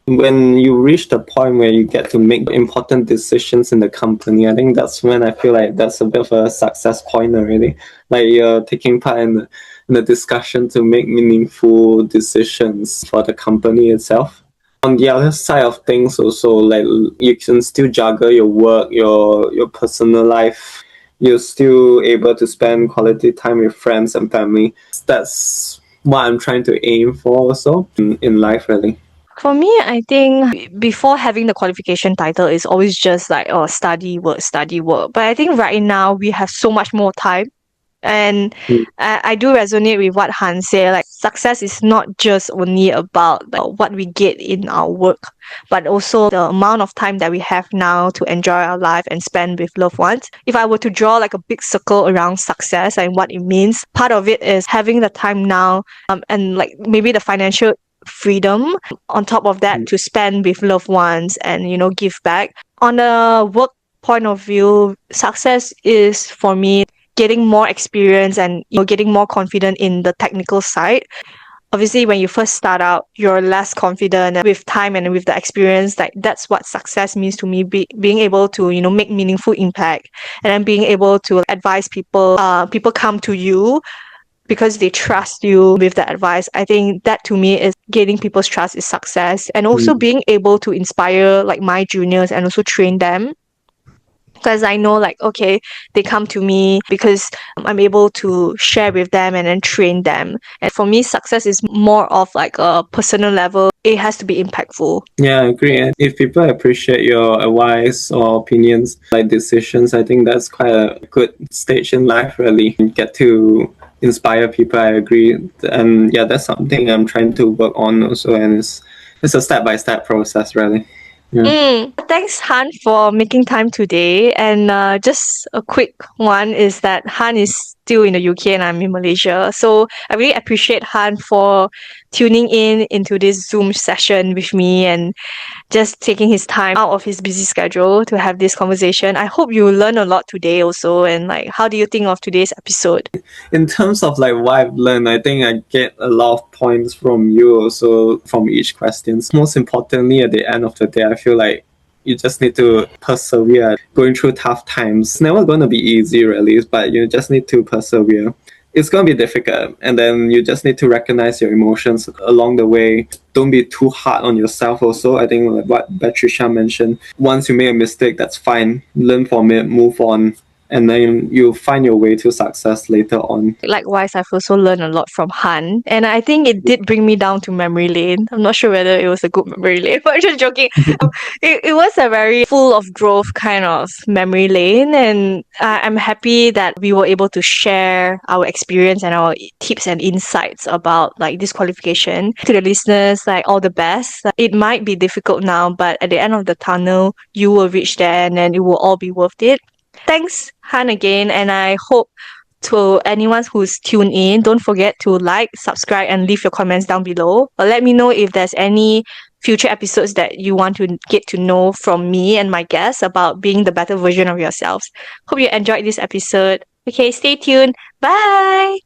when you reach the point where you get to make important decisions in the company, I think that's when I feel like that's a bit of a success point already. Like you're taking part in the discussion to make meaningful decisions for the company itself. On the other side of things also, like you can still juggle your work, your personal life. You're still able to spend quality time with friends and family. That's what I'm trying to aim for also in life really. For me, I think before having the qualification title is always just like, oh, study, work, study, work. But I think right now we have so much more time. And I do resonate with what Han said. Like, success is not just only about like, what we get in our work, but also the amount of time that we have now to enjoy our life and spend with loved ones. If I were to draw like a big circle around success and what it means, part of it is having the time now and like maybe the financial freedom on top of that to spend with loved ones and give back. On a work point of view, success is for me getting more experience and getting more confident in the technical side. Obviously, when you first start out, you're less confident. And with time and with the experience, like that's what success means to me. Being able to make meaningful impact, and then being able to advise people. People come to you because they trust you with that advice. I think that to me is gaining people's trust is success, and also being able to inspire like my juniors and also train them because I know like, okay, they come to me because I'm able to share with them and then train them. And for me, success is more of like a personal level. It has to be impactful. Yeah, I agree. And if people appreciate your advice or opinions, like decisions, I think that's quite a good stage in life, really. You get to inspire people, I agree. And yeah, that's something I'm trying to work on also. And it's a step-by-step process, really. Yeah. Thanks, Han, for making time today. And just a quick one is that Han is still in the UK and I'm in Malaysia. So I really appreciate Han for tuning in into this Zoom session with me and just taking his time out of his busy schedule to have this conversation. I hope you learn a lot today also. And like, how do you think of today's episode? In terms of like what I've learned, I think I get a lot of points from you also from each question. Most importantly, at the end of the day, I feel like you just need to persevere. Going through tough times, it's never going to be easy, really, but you just need to persevere. It's going to be difficult, and then you just need to recognize your emotions along the way. Don't be too hard on yourself also. I think like what Patricia mentioned, once you make a mistake, that's fine. Learn from it, move on, and then you'll find your way to success later on. Likewise, I've also learned a lot from Han, and I think it did bring me down to memory lane. I'm not sure whether it was a good memory lane, but I'm just joking. It was a very full of growth kind of memory lane, and I'm happy that we were able to share our experience and our tips and insights about like this qualification. To the listeners, like all the best. It might be difficult now, but at the end of the tunnel, you will reach there and then it will all be worth it. Thanks, Han, again, and I hope to anyone who's tuned in, don't forget to like, subscribe, and leave your comments down below. Or let me know if there's any future episodes that you want to get to know from me and my guests about being the better version of yourselves. Hope you enjoyed this episode. Okay, stay tuned. Bye!